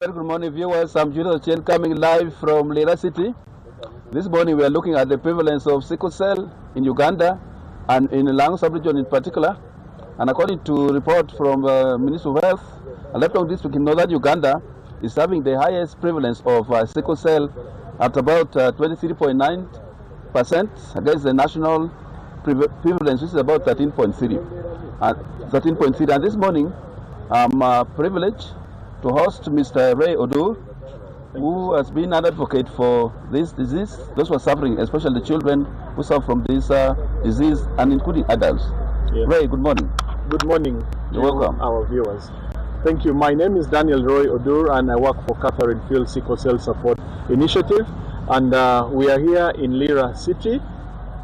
Very good morning, viewers. I'm Julius Chen coming live from Lira City. This morning we are looking at the prevalence of sickle cell in Uganda and in the Lango sub-region in particular. And according to a report from Ministry of Health, Aleppo district in northern Uganda is having the highest prevalence of sickle cell at about 23.9% against the national prevalence, which is about 13.3. And this morning, I'm privileged to host Mr. Ray Odur, who has been an advocate for this disease, those who are suffering, especially the children who suffer from this disease, and including adults. Yes. Ray, good morning. Good morning. You're welcome. Our viewers. Thank you. My name is Daniel Roy Odur, and I work for Catherine Field Sickle Cell Support Initiative. And we are here in Lira City,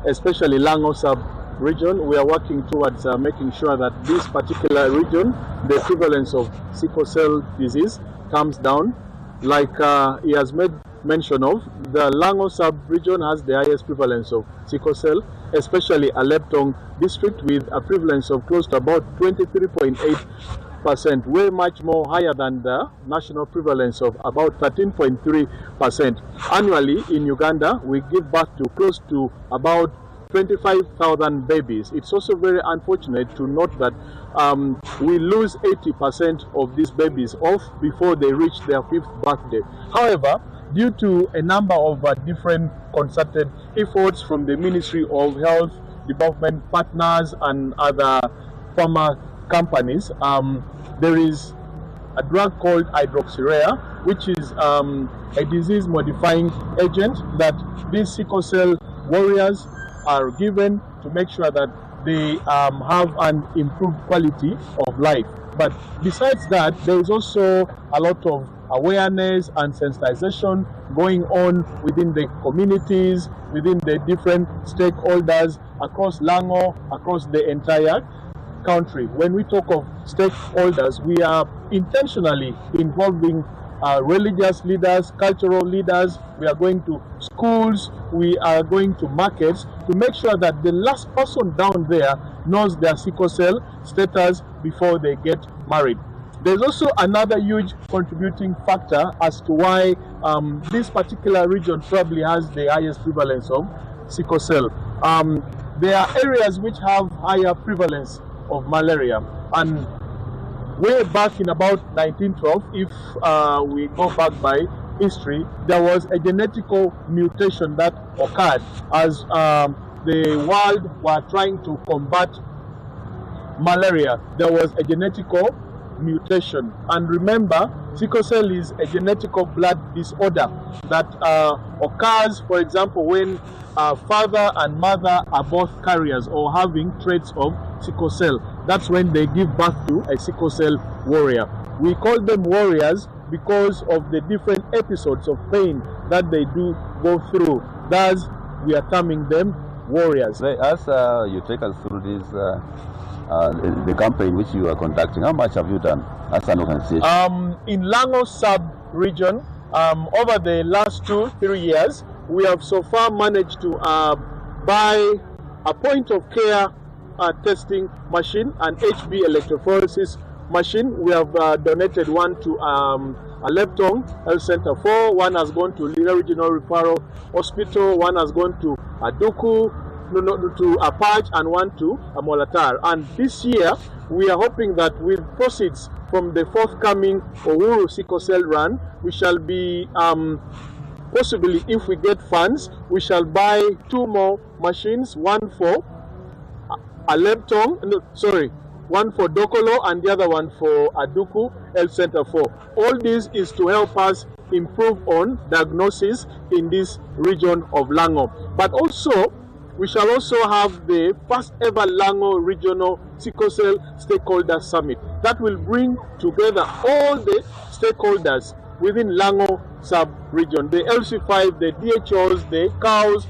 especially Lango sub-region. We are working towards making sure that this particular region, the prevalence of sickle cell disease comes down. Like he has made mention of, the Lango sub-region has the highest prevalence of sickle cell, especially Aleppo district with a prevalence of close to about 23.8%, way much more higher than the national prevalence of about 13.3%. Annually in Uganda, we give birth to close to about 25,000 babies. It's also very unfortunate to note that we lose 80% of these babies off before they reach their 5th birthday. However, due to a number of different concerted efforts from the Ministry of Health, development partners, and other pharma companies, there is a drug called hydroxyurea, which is a disease-modifying agent that these sickle cell warriors are given to make sure that they have an improved quality of life. But besides that, there is also a lot of awareness and sensitization going on within the communities, within the different stakeholders across Lango, across the entire country. When we talk of stakeholders, we are intentionally involving religious leaders, cultural leaders. We are going to schools, we are going to markets to make sure that the last person down there knows their sickle cell status before they get married. There's also another huge contributing factor as to why this particular region probably has the highest prevalence of sickle cell. There are areas which have higher prevalence of malaria, and way back in about 1912, if we go back by history, there was a genetical mutation that occurred as the world were trying to combat malaria. There was a genetical mutation, and remember, sickle cell is a genetical blood disorder that occurs, for example, when father and mother are both carriers or having traits of sickle cell. That's when they give birth to a sickle cell warrior. We call them warriors because of the different episodes of pain that they do go through. Thus, we are terming them warriors. As you take us through this, the campaign which you are conducting, how much have you done as an organization? In Lango sub-region, over the last 2-3 years, we have so far managed to buy a point-of-care testing machine, an HB electrophoresis machine. We have donated one to Aleppo Health Center 4, one has gone to Lira Regional Referral Hospital, one has gone to Aduku, to Apach, and one to Amolatar. And this year, we are hoping that with proceeds from the forthcoming Uhuru Sickle Cell Run, we shall be possibly, if we get funds, we shall buy 2 more machines, one for one for Dokolo and the other one for Aduku Health Center 4. All this is to help us improve on diagnosis in this region of Lango. But also, we shall also have the first ever Lango Regional Sickle Cell Stakeholder Summit that will bring together all the stakeholders within Lango sub-region, the LC5, the DHOs, the cows,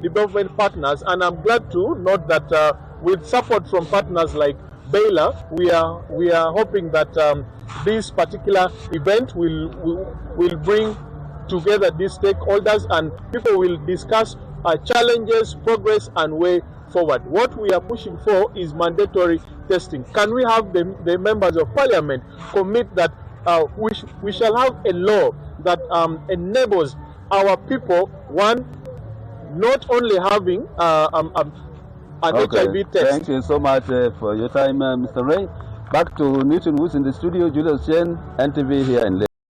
development partners. And I'm glad to note that with support from partners like Baylor, we are hoping that this particular event will bring together these stakeholders, and people will discuss challenges, progress, and way forward. What we are pushing for is mandatory testing. Can we have the members of parliament commit that we shall have a law that enables our people, one, not only having an HIV test. Thank you so much for your time, Mr. Ray. Back to Newton, who's in the studio, Julius Chen, NTV here in